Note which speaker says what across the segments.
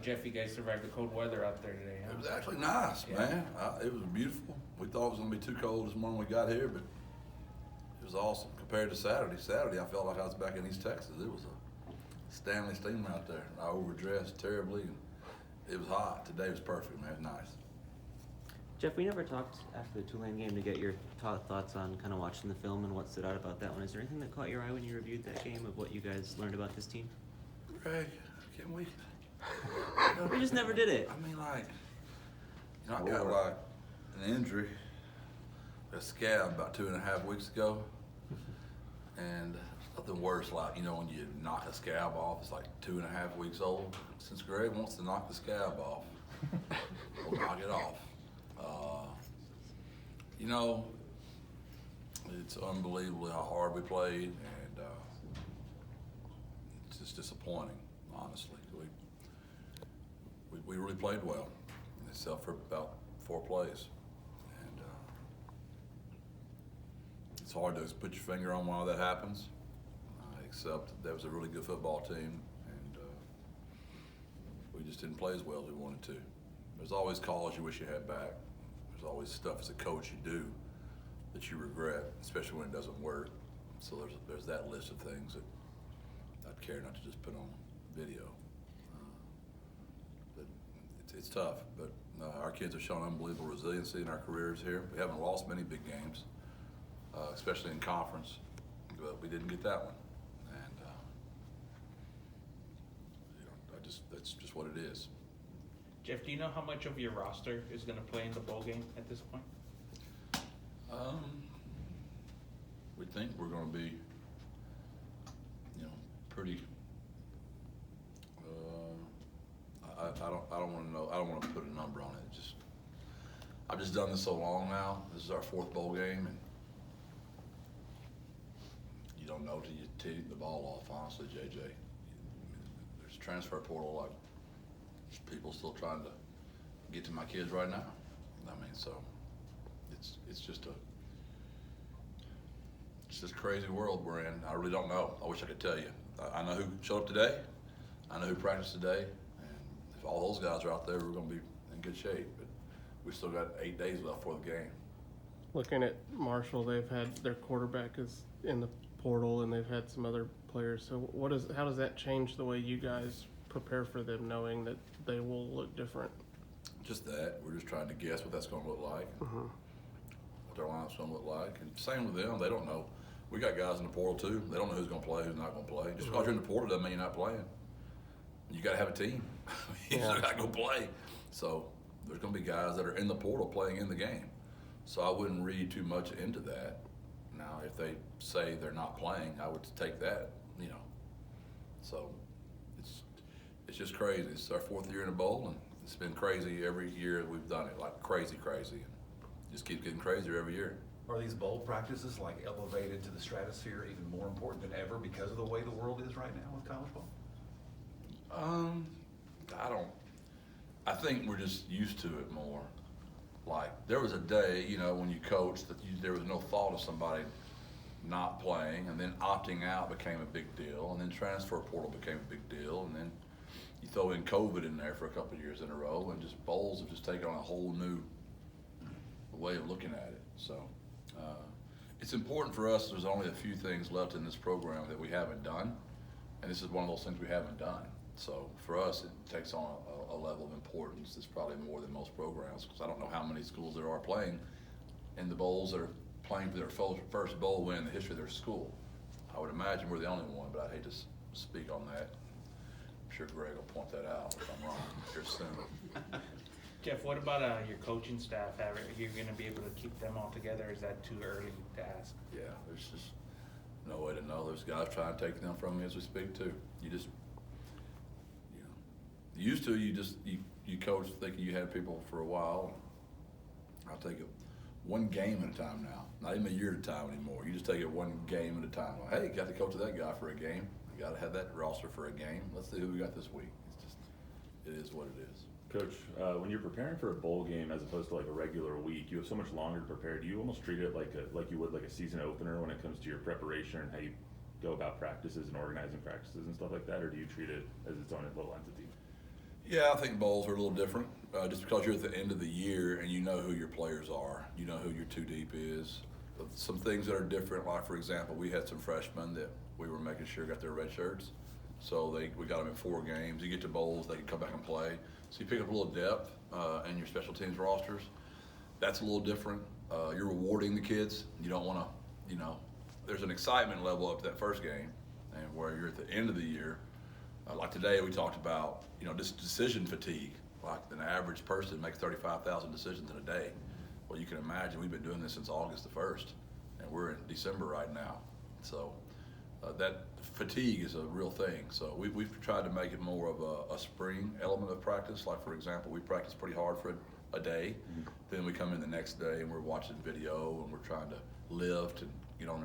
Speaker 1: Jeff, you guys survived the cold weather out there today, huh?
Speaker 2: It was actually nice, man. It was beautiful. We thought it was going to be too cold this morning when we got here, but it was awesome compared to Saturday. Saturday, I felt like I was back in East Texas. It was a Stanley steamer out there. I overdressed terribly, and it was hot. Today was perfect, man. It was nice.
Speaker 3: Jeff, we never talked after the Tulane game to get your thoughts on kind of watching the film and what stood out about that one. Is there anything that caught your eye when you reviewed that game of what you guys learned about this team?
Speaker 2: Greg, can we?
Speaker 3: We just never did it.
Speaker 2: I mean, like, I got like an injury, a scab about 2.5 weeks ago, and nothing worse like, when you knock a scab off, it's like 2.5 weeks old. Since Greg wants to knock the scab off, we'll knock it off. It's unbelievable how hard we played, and it's just disappointing, honestly. We really played well, except for about 4 plays. And it's hard to put your finger on why that happens, except that was a really good football team, and we just didn't play as well as we wanted to. There's always calls you wish you had back. There's always stuff as a coach you do that you regret, especially when it doesn't work. So there's that list of things that I'd care not to just put on video. But it's tough, but our kids have shown unbelievable resiliency in our careers here. We haven't lost many big games, especially in conference, but we didn't get that one. And that's just what it is.
Speaker 1: Jeff, do you know how much of your roster is going to play in the bowl game at this point?
Speaker 2: We think we're going to be, pretty. I don't want to know. I don't want to put a number on it. I've just done this so long now. This is our 4th bowl game, and you don't know till you tee the ball off. Honestly, JJ, there's a transfer portal. Like, there's people still trying to get to my kids right now. So it's just this crazy world we're in. I really don't know. I wish I could tell you. I know who showed up today. I know who practiced today. And if all those guys are out there, we're going to be in good shape. But we still got 8 days left for the game.
Speaker 4: Looking at Marshall, they've had their quarterback is in the portal, and they've had some other players. So how does that change the way you guys prepare for them, knowing that they will look different?
Speaker 2: Just that. We're just trying to guess what that's going to look like, what their lineup's going to look like. And same with them. They don't know. We got guys in the portal too. They don't know who's going to play, who's not going to play. Just because you're in the portal doesn't mean you're not playing. You got to have a team. You got to go play. So there's going to be guys that are in the portal playing in the game. So I wouldn't read too much into that. Now, if they say they're not playing, I would take that. So it's just crazy. It's our 4th year in a bowl, and it's been crazy every year we've done it, like crazy, and just keeps getting crazier every year.
Speaker 5: Are these bowl practices like elevated to the stratosphere, even more important than ever because of the way the world is right now with college ball?
Speaker 2: I think we're just used to it more. Like, there was a day, when you coached that there was no thought of somebody not playing, and then opting out became a big deal, and then transfer portal became a big deal, and then you throw in COVID in there for a couple of years in a row, and just bowls have just taken on a whole new way of looking at it. So it's important for us. There's only a few things left in this program that we haven't done, and this is one of those things we haven't done. So for us, it takes on a level of importance that's probably more than most programs, because I don't know how many schools there are playing in the bowls that are playing for their first bowl win in the history of their school. I would imagine we're the only one, but I'd hate to speak on that. I'm sure Greg will point that out if I'm wrong here soon.
Speaker 1: Jeff, what about your coaching staff? Are you going to be able to keep them all together, or is that too early to ask?
Speaker 2: Yeah, there's just no way to know. There's guys trying to take them from me as we speak too. You coach thinking you had people for a while. I'll take it one game at a time now, not even a year at a time anymore. You just take it one game at a time. Like, hey, got to coach that guy for a game. You got to have that roster for a game. Let's see who we got this week. It is what it is.
Speaker 6: Coach, when you're preparing for a bowl game as opposed to like a regular week, you have so much longer to prepare. Do you almost treat it like you would like a season opener when it comes to your preparation and how you go about practices and organizing practices and stuff like that, or do you treat it as its own little entity?
Speaker 2: Yeah, I think bowls are a little different. Just because you're at the end of the year and you know who your players are, you know who your two deep is. Some things that are different, like for example, we had some freshmen that we were making sure got their red shirts. So we got them in 4 games. You get to bowls, they can come back and play. So you pick up a little depth in your special teams rosters. That's a little different. You're rewarding the kids. You don't want to, there's an excitement level up to that first game, and where you're at the end of the year. Like today, we talked about, just decision fatigue. Like an average person makes 35,000 decisions in a day. Well, you can imagine we've been doing this since August the 1st, and we're in December right now. So that fatigue is a real thing. So we've tried to make it more of a spring element of practice. Like for example, we practice pretty hard for a day. Then we come in the next day and we're watching video and we're trying to lift and get on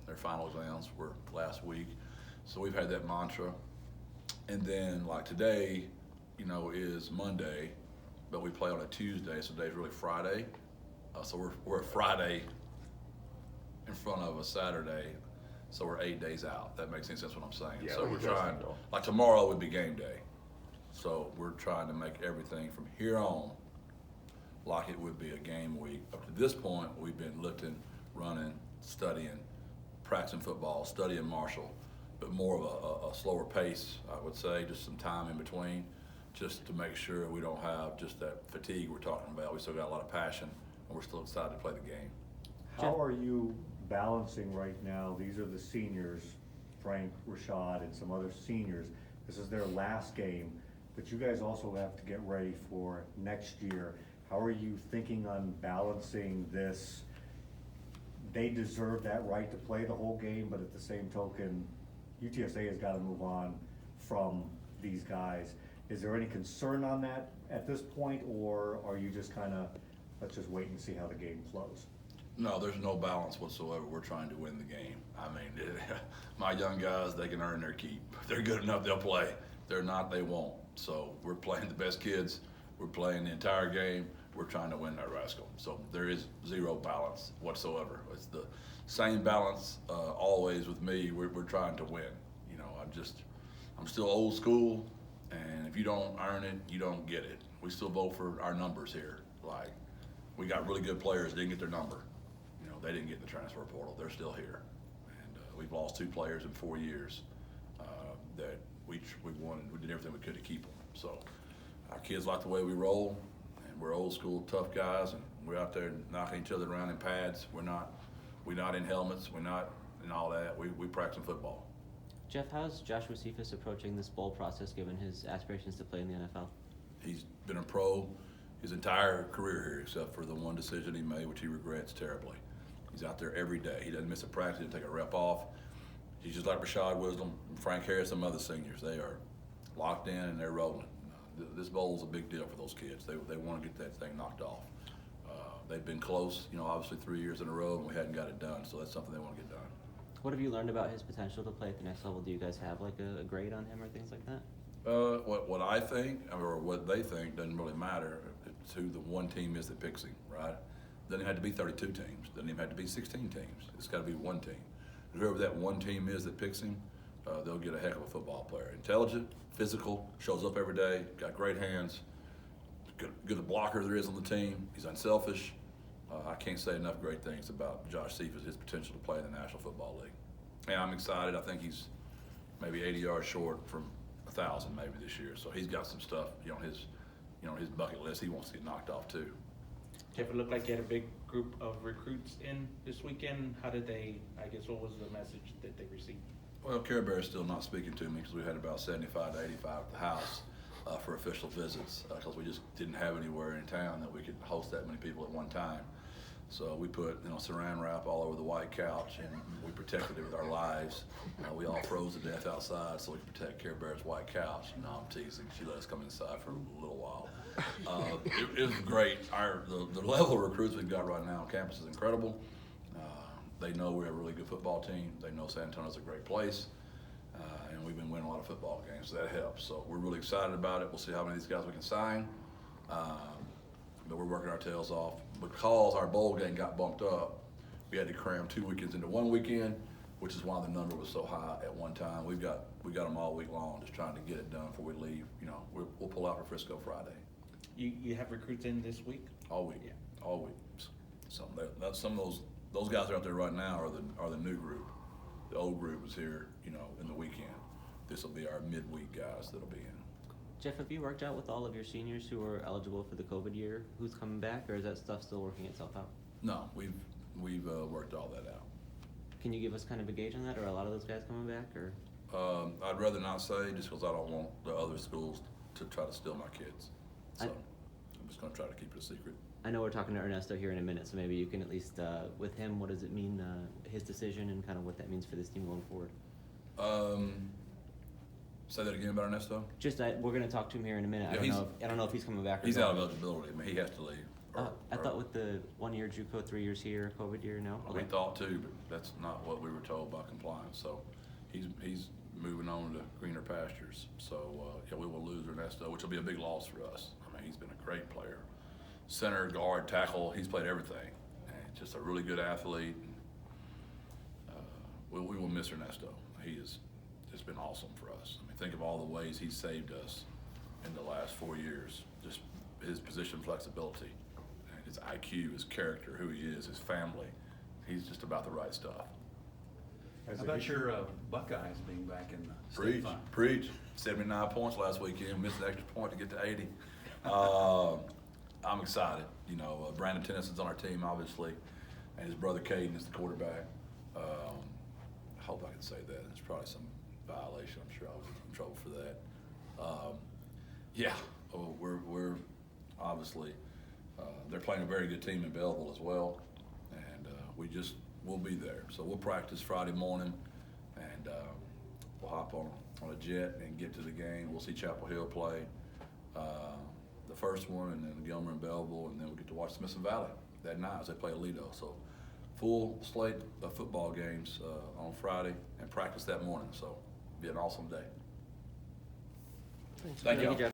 Speaker 2: their final exams were last week. So we've had that mantra. And then like today, is Monday, but we play on a Tuesday, so today's really Friday. So we're a Friday in front of a Saturday, so we're 8 days out. That makes any sense what I'm saying.
Speaker 6: Yeah,
Speaker 2: so we're
Speaker 6: it
Speaker 2: trying,
Speaker 6: does.
Speaker 2: like tomorrow would be game day. So we're trying to make everything from here on like it would be a game week. Up to this point, we've been lifting, running, studying, practicing football, studying martial, but more of a slower pace, I would say, just some time in between, just to make sure we don't have just that fatigue we're talking about. We still got a lot of passion, and we're still excited to play the game.
Speaker 7: How are you balancing right now? These are the seniors, Frank, Rashad, and some other seniors. This is their last game, but you guys also have to get ready for next year. How are you thinking on balancing this? They deserve that right to play the whole game, but at the same token, UTSA has got to move on from these guys. Is there any concern on that at this point, or are you just kind of, let's just wait and see how the game flows?
Speaker 2: No, there's no balance whatsoever. We're trying to win the game. I mean, my young guys, they can earn their keep. If they're good enough, they'll play. If they're not, they won't. So we're playing the best kids. We're playing the entire game. We're trying to win that rascal. So there is zero balance whatsoever. It's the same balance always with me. We're trying to win. I'm still old school, and if you don't earn it, you don't get it. We still vote for our numbers here. Like, we got really good players, didn't get their number. They didn't get in the transfer portal. They're still here. And we've lost 2 players in 4 years that we won, and we did everything we could to keep them. So our kids like the way we roll, and we're old school, tough guys, and we're out there knocking each other around in pads. We're not in helmets. We're not in all that. We practicing football.
Speaker 3: Jeff, how's Josue Reus approaching this bowl process given his aspirations to play in the NFL?
Speaker 2: He's been a pro his entire career here, except for the one decision he made, which he regrets terribly. He's out there every day. He doesn't miss a practice, he doesn't take a rep off. He's just like Rashad Wisdom, Frank Harris, some other seniors. They are locked in and they're rolling. This bowl is a big deal for those kids. They want to get that thing knocked off. They've been close, obviously 3 years in a row, and we hadn't got it done, so that's something they want to get done.
Speaker 3: What have you learned about his potential to play at the next level? Do you guys have like a grade on him or things like that?
Speaker 2: What I think, or what they think, doesn't really matter. It's who the one team is that picks him, right? Doesn't have to be 32 teams. Doesn't even have to be 16 teams. It's got to be one team. Whoever that one team is that picks him, they'll get a heck of a football player. Intelligent, physical, shows up every day, got great hands, good a blocker there is on the team. He's unselfish. I can't say enough great things about Josh Cephas, his potential to play in the National Football League. And I'm excited. I think he's maybe 80 yards short from 1,000 maybe this year. So he's got some stuff on his bucket list he wants to get knocked off too.
Speaker 1: Jeff, it looked like you had a big group of recruits in this weekend. How did what was the message that they received?
Speaker 2: Well, Care Bear is still not speaking to me because we had about 75 to 85 at the house for official visits because we just didn't have anywhere in town that we could host that many people at one time. So we put saran wrap all over the white couch and we protected it with our lives. We all froze to death outside so we could protect Care Bear's white couch. No, I'm teasing. She let us come inside for a little while. It was great. The level of recruits we've got right now on campus is incredible. They know we have a really good football team. They know San Antonio's a great place. And we've been winning a lot of football games, so that helps. So we're really excited about it. We'll see how many of these guys we can sign. But we're working our tails off. Because our bowl game got bumped up, we had to cram 2 weekends into one weekend. which is why the number was so high at one time. We got them all week long, just trying to get it done before we leave. You know, we'll pull out for Frisco Friday.
Speaker 1: You have recruits in this week?
Speaker 2: All week,
Speaker 1: Yeah.
Speaker 2: all week. So that's some of those guys out there right now are the new group. The old group was here, you know, in the weekend. This will be our midweek guys that'll be in.
Speaker 3: Jeff, have you worked out with all of your seniors who are eligible for the COVID year? Who's coming back, or is that stuff still working itself out?
Speaker 2: No, we've worked all that out.
Speaker 3: Can you give us kind of a gauge on that? Are a lot of those guys coming back, or?
Speaker 2: I'd rather not say, just because I don't want the other schools to try to steal my kids. So I'm just going to try to keep it a secret.
Speaker 3: I know we're talking to Ernesto here in a minute, so maybe you can at least, with him, what does it mean, his decision and kind of what that means for this team going forward?
Speaker 2: Say that again about Ernesto?
Speaker 3: Just, we're going to talk to him here in a minute.
Speaker 2: Yeah,
Speaker 3: I don't know if he's coming back or
Speaker 2: He's
Speaker 3: not.
Speaker 2: out of eligibility. I mean, he has to leave.
Speaker 3: I thought with the 1 year JUCO, 3 years here, COVID year, no?
Speaker 2: We thought too, but that's not what we were told by compliance. So he's moving on to greener pastures. So yeah, we will lose Ernesto, which will be a big loss for us. I mean, he's been a great player. Center, guard, tackle, he's played everything. And just a really good athlete. We will miss Ernesto. He has just been awesome for us. I mean, think of all the ways he saved us in the last 4 years. Just his position flexibility, and his IQ, his character, who he is, his family. He's just about the right stuff.
Speaker 5: How about your Buckeyes being back in the state final?
Speaker 2: Preach. 79 points last weekend. Missed an extra point to get to 80. I'm excited. You know, Brandon Tennyson's on our team, obviously, and his brother Caden is the quarterback. I hope I can say that. There's probably some violation. I'm sure I'll be in trouble for that. Yeah, we're obviously they're playing a very good team in Belleville as well, and we'll be there. So we'll practice Friday morning, and we'll hop on a jet and get to the game. We'll see Chapel Hill play the first one, and then Gilmer and Belleville, and then we'll get to watch Smithson Valley that night as they play Aledo. So full slate of football games on Friday and practice that morning. So it'll be an awesome day.
Speaker 4: Thanks,
Speaker 2: Thank
Speaker 4: Jeff.
Speaker 2: you.